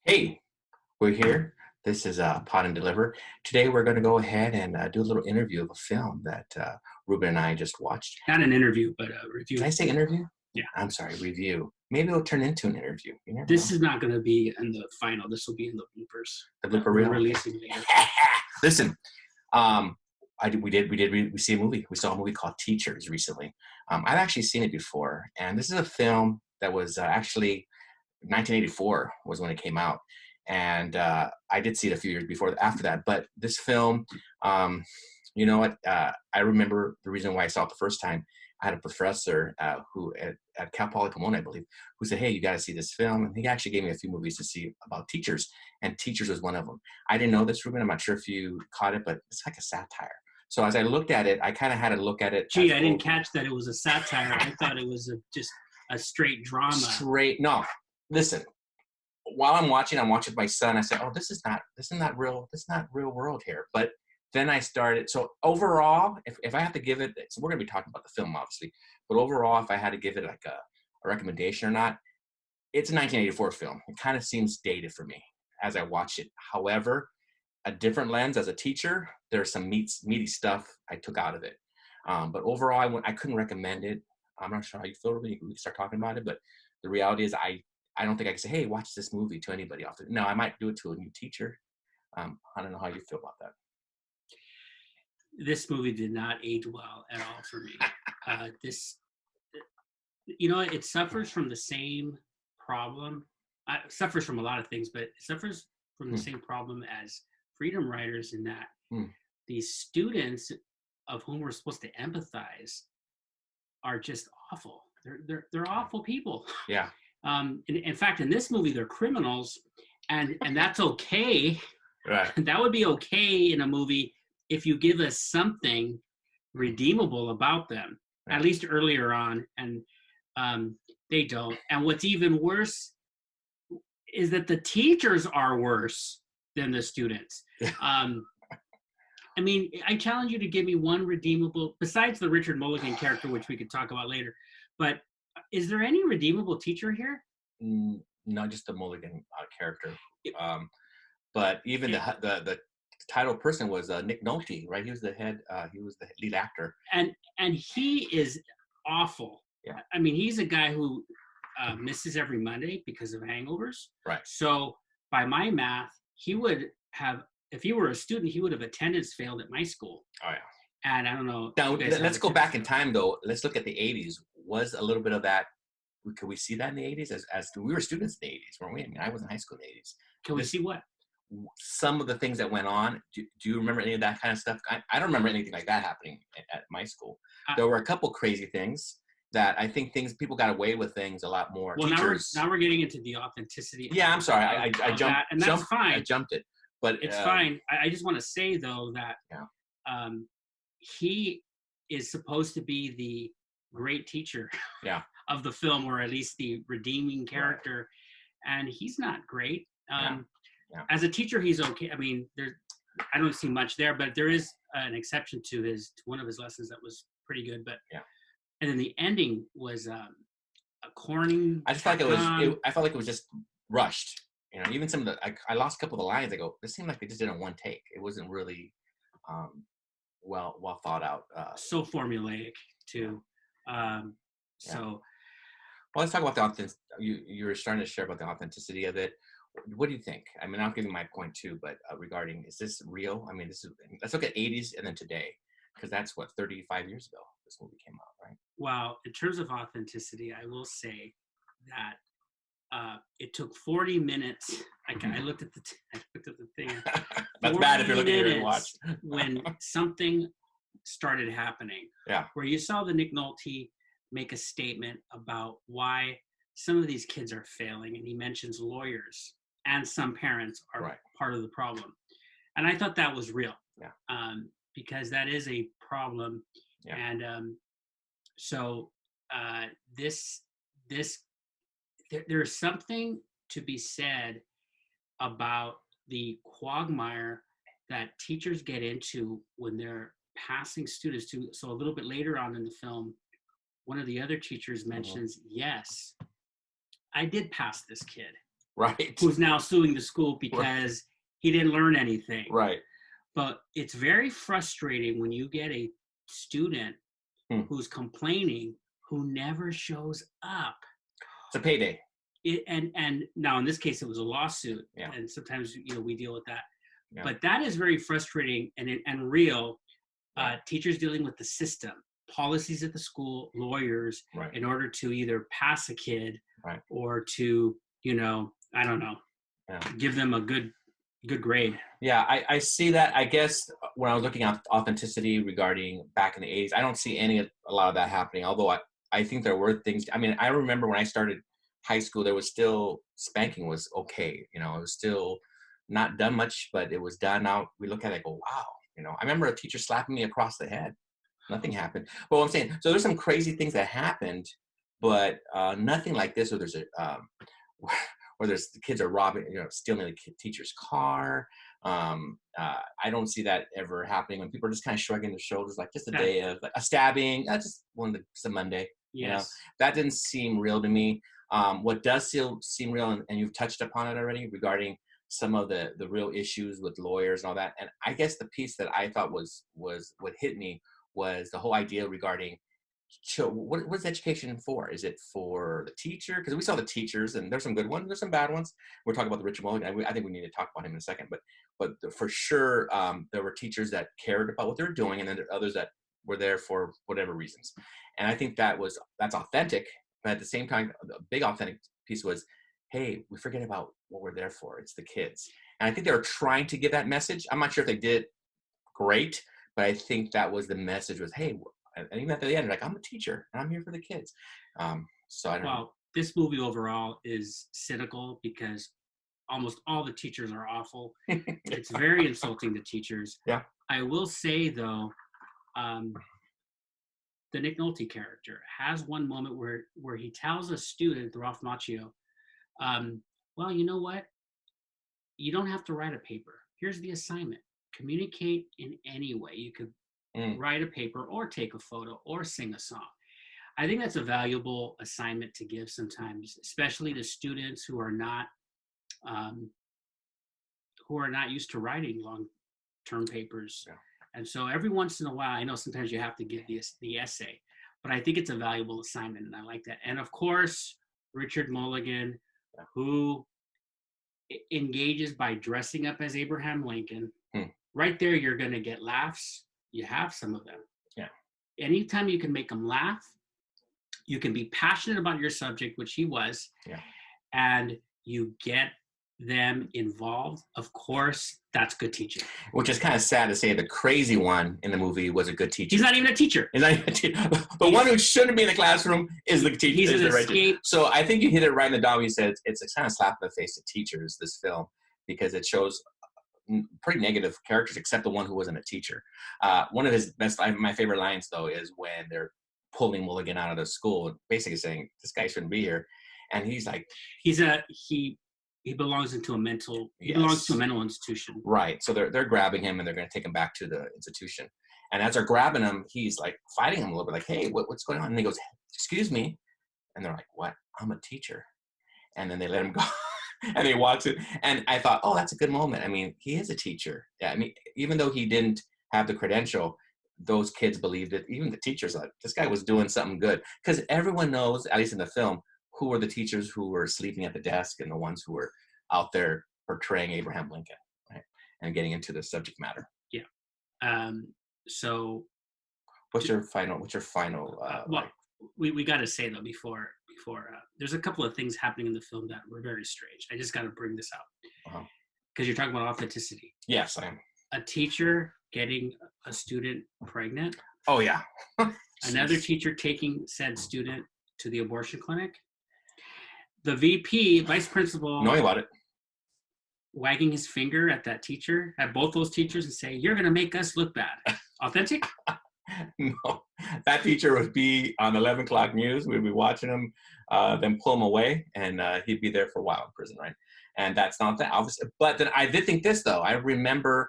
Hey, we're here. This is Pod and Deliver. Today we're going to go ahead and do a little interview of a film that Ruben and I just watched. Not an interview, but a Did review. I say interview? Yeah. I'm sorry, review. Maybe it'll turn into an interview. You never This know. is not going to be in the final. This will be in the bloopers. The blooper We're reel. releasing later. Listen, we see a movie. We saw a movie called Teachers recently. I've actually seen it before, and this is a film that was actually 1984 was when it came out, and I did see it a few years before after that. But this film, you know what? I remember the reason why I saw it the first time. I had a professor who at Cal Poly Pomona, I believe, who said, "Hey, you got to see this film." And he actually gave me a few movies to see about teachers, and Teachers was one of them. I didn't know this, Ruben. I'm not sure if you caught it, but it's like a satire. So as I looked at it, I kind of had to look at it. Gee, I didn't catch that it was a satire. I thought it was just a straight drama. Straight. No, listen. While I'm watching with my son. I said, "Oh, this is not real. This is not real world here." But then I started. So overall, if I have to give it, so we're going to be talking about the film, obviously. But overall, if I had to give it like a recommendation or not, it's a 1984 film. It kind of seems dated for me as I watch it. However, a different lens as a teacher, there's some meaty stuff I took out of it. But overall, I couldn't recommend it. I'm not sure how you feel, Ruben. We can start talking about it, but the reality is, I don't think I can say, "Hey, watch this movie" to anybody off the. No, I might do it to a new teacher. I don't know how you feel about that. This movie did not age well at all for me. This, it suffers from the same problem. It suffers from a lot of things, but it suffers from the Hmm. same problem as Freedom Writers in that Hmm. these students of whom we're supposed to empathize are just awful. They're awful people. Yeah. In fact, in this movie, they're criminals, and that's okay. Right. That would be okay in a movie if you give us something redeemable about them, Right. at least earlier on, and they don't. And what's even worse is that the teachers are worse than the students. Yeah. I mean, I challenge you to give me one redeemable, besides the Richard Mulligan character, which we could talk about later. But is there any redeemable teacher here? Not just the Mulligan character, um, but even Yeah. the title person was Nick Nolte, right? He was the head. He was the lead actor. And he is awful. Yeah. I mean, he's a guy who misses every Monday because of hangovers. Right. So by my math, he would have, if he were a student, he would have attendance failed at my school. Oh yeah. And I don't know. Now you guys have let's go back in attendance time though. Let's look at the '80s. Was a little bit of that? Could we see that in the '80s? As we were students in the '80s, weren't we? I mean, I was in high school in the '80s. fail. Can we see what? Some of the things that went on. Do you remember any of that kind of stuff? I don't remember anything like that happening at my school. There were a couple crazy things that I think people got away with things a lot more. Well, Teachers. now we're getting into the authenticity. Yeah, I'm sorry. I of jumped. that, and that's jumped, fine. I jumped it, but It's fine. I just want to say though that Yeah. He is supposed to be the great teacher Yeah. of the film, or at least the redeeming character, and he's not great. Yeah. Yeah. As a teacher, he's okay. I mean, I don't see much there, but there is an exception to one of his lessons that was pretty good. But Yeah. And then the ending was a corny. I just felt like I felt like it was just rushed. You know, even some of the I lost a couple of the lines. I go, this seemed like they just did it in one take. It wasn't really well thought out. So formulaic too. So well, let's talk about the authenticity. You were starting to share about the authenticity of it. What do you think? I mean, I'll give you my point too, but regarding, is this real? I mean, let's look at '80s and then today, because that's what 35 years ago this movie came out, right? Well, in terms of authenticity, I will say that it took 40 minutes. I looked at the thing. That's bad if you're looking at your watch. When something started happening. Yeah. Where you saw the Nick Nolte make a statement about why some of these kids are failing, and he mentions lawyers and some parents are part of the problem. And I thought that was real. Yeah. Because that is a problem. Yeah. And so there's something to be said about the quagmire that teachers get into when they're passing students to. So a little bit later on in the film, one of the other teachers mentions, yes, I did pass this kid. Right. who's now suing the school Right. because he didn't learn anything. Right. But it's very frustrating when you get a student who's complaining who never shows up. It's a payday. And now in this case it was a lawsuit, Yeah. and sometimes we deal with that. Yeah. But that is very frustrating and real. Teachers dealing with the system, policies at the school, lawyers, Right. in order to either pass a kid Right. or to, I don't know, give them a good grade. Yeah, I see that. I guess when I was looking at authenticity regarding back in the 80s, I don't see a lot of that happening. Although I think there were things. I mean, I remember when I started high school, there was still spanking was okay. It was still not done much, but it was done. Now we look at it and go, wow. I remember a teacher slapping me across the head. Nothing happened. But what I'm saying, so there's some crazy things that happened, but nothing like this where there's where there's the kids are robbing, stealing the teacher's car. I don't see that ever happening when people are just kind of shrugging their shoulders, like just a day of a stabbing. Just a Monday. Yes. That didn't seem real to me. What does seem real, and you've touched upon it already regarding some of the real issues with lawyers and all that. And I guess the piece that I thought was what hit me was the whole idea regarding what is education for? Is it for the teacher? Because we saw the teachers, and there's some good ones, there's some bad ones. We're talking about the Richard Mulligan. I think we need to talk about him in a second. But for sure, there were teachers that cared about what they were doing, and then there are others that were there for whatever reasons. And I think that's authentic. But at the same time, the big authentic piece was, hey, we forget about what we're there for. It's the kids. And I think they were trying to give that message. I'm not sure if they did great, but I think that was the message was, hey, and even at the end, like, I'm a teacher and I'm here for the kids. So I don't know. This movie overall is cynical because almost all the teachers are awful. It's very insulting to teachers. Yeah. I will say though, the Nick Nolte character has one moment where he tells a student, Ralph Macchio, well, you know what? You don't have to write a paper. Here's the assignment. Communicate in any way. You could write a paper or take a photo or sing a song. I think that's a valuable assignment to give sometimes, especially to students who are not used to writing long-term papers. Yeah. And so every once in a while, I know sometimes you have to give the essay, but I think it's a valuable assignment, and I like that. And of course, Richard Mulligan, who engages by dressing up as Abraham Lincoln. Right there, you're going to get laughs. You have some of them. Yeah. Anytime you can make them laugh, you can be passionate about your subject, which he was. Yeah. And you get them involved. Of course, that's good teaching. Which is kind of sad to say. The crazy one in the movie was a good teacher. He's not even a teacher. He's not even a teacher. The one who shouldn't be in the classroom is the teacher. He's an escape. So I think you hit it right in the dome. You said it's a kind of slap in the face to teachers, this film, because it shows pretty negative characters, except the one who wasn't a teacher. One of his my favorite lines, though, is when they're pulling Mulligan out of the school, basically saying, this guy shouldn't be here. And he's like... He belongs into a mental. He belongs to a mental institution. Right. So they're grabbing him and they're going to take him back to the institution. And as they're grabbing him, he's like fighting him a little bit, like, "Hey, what's going on?" And he goes, "Excuse me." And they're like, "What? I'm a teacher." And then they let him go, and he walks in. And I thought, oh, that's a good moment. I mean, he is a teacher. Yeah. I mean, even though he didn't have the credential, those kids believed it. Even the teachers, like, this guy was doing something good, because everyone knows, at least in the film, who were the teachers who were sleeping at the desk and the ones who were out there portraying Abraham Lincoln, right? And getting into the subject matter. Yeah. So what's your final well, we got to say though, before there's a couple of things happening in the film that were very strange. I just got to bring this out because you're talking about authenticity. Yes, I am. A teacher getting a student pregnant. Oh yeah. Another teacher taking said student to the abortion clinic. The VP, vice principal, knowing about it, wagging his finger at that teacher, at both those teachers, and saying, "You're going to make us look bad." Authentic? No, that teacher would be on the 11 o'clock news. We'd be watching him, then pull him away, and he'd be there for a while in prison, right? And that's not that, obviously. But then I did think this, though. I remember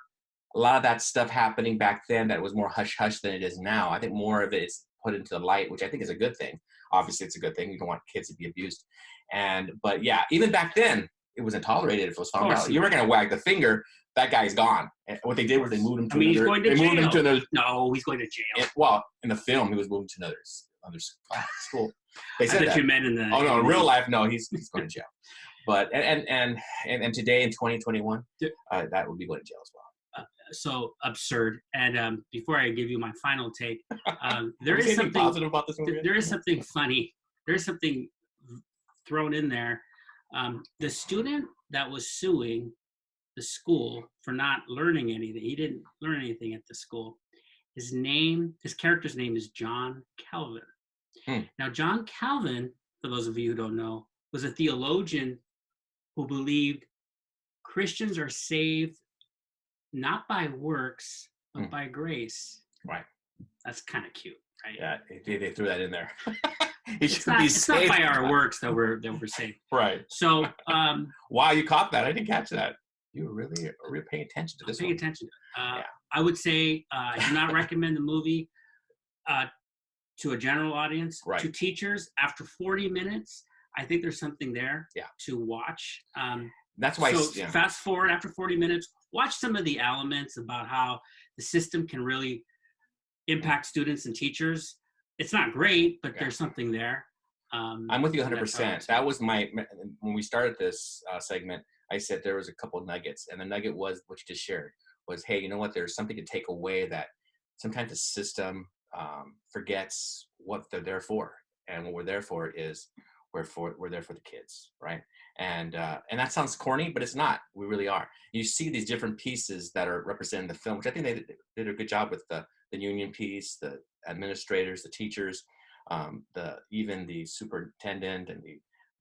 a lot of that stuff happening back then that was more hush-hush than it is now. I think more of it is put into the light, which I think is a good thing. Obviously, it's a good thing. You don't want kids to be abused. But yeah, even back then, it wasn't tolerated if it was Of found course out. he You were was. gonna wag the finger, that guy's gone. And what they did was they moved him to I mean, he's another. going to They moved him jail. to another. No, he's going to jail. Well, in the film, he was moved to another school. They I said thought that. you meant in the. Oh no, in in the- real life, no, he's going to jail. But and today in 2021, that would be going to jail as well. So absurd. And before I give you my final take, there Is is anything something positive about this movie? there is something funny. There's something thrown in there. The student that was suing the school for not learning anything, he didn't learn anything at the school. His character's name is John Calvin. Now, John Calvin, for those of you who don't know, was a theologian who believed Christians are saved not by works, but by grace. Right. That's kind of cute, right? Yeah, they threw that in there. It's not by our works that we're saved. Right. So, wow, you caught that. I didn't catch that. You were really paying attention to this. Paying attention. I would say I do not recommend the movie to a general audience. Right. To teachers, after 40 minutes, I think there's something there to watch. That's why. So fast forward after 40 minutes, watch some of the elements about how the system can really impact students and teachers. It's not great, but there's something there. I'm with you 100%. That was when we started this segment, I said there was a couple of nuggets, and the nugget was what you just shared was, hey, you know what? There's something to take away that sometimes the system forgets what they're there for, and what we're there for is we're there for the kids, right? And that sounds corny, but it's not. We really are. You see these different pieces that are represented in the film, which I think they did a good job with the union piece, the administrators, the teachers, even the superintendent and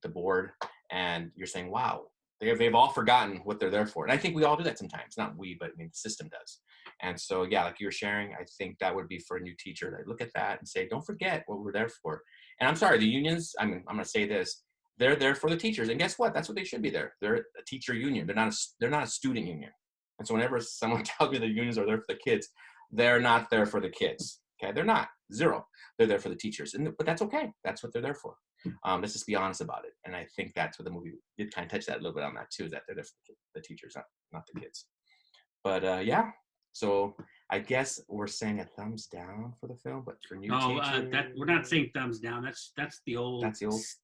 the board. And you're saying, wow, they've all forgotten what they're there for. And I think we all do that sometimes. Not we, but I mean the system does. And so yeah, like you were sharing, I think that would be for a new teacher to look at that and say, don't forget what we're there for. And I'm sorry, the unions, I'm going to say this, they're there for the teachers. And guess what? That's what they should be there. They're a teacher union. They're not a student union. And so whenever someone tells me the unions are there for the kids, they're not there for the kids. Okay, they're not. Zero. They're there for the teachers, but that's okay. That's what they're there for. Let's just be honest about it. And I think that's what the movie did kind of touch that a little bit on that too. Is that they're there for the teachers, not the kids. But yeah. So I guess we're saying a thumbs down for the film, but for new teachers, that we're not saying thumbs down. That's the old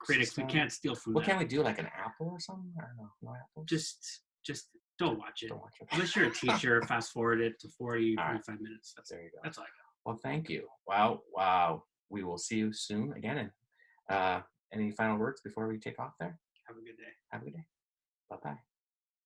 critics. system. We can't steal from. What can we do? Like an apple or something? I don't know. No apples. Just don't watch it. Don't watch it. Unless you're a teacher, fast forward it to 40, 45 minutes. There you go. That's all I got. Well, thank you. Wow. We will see you soon again. And any final words before we take off there? Have a good day. Have a good day. Bye-bye.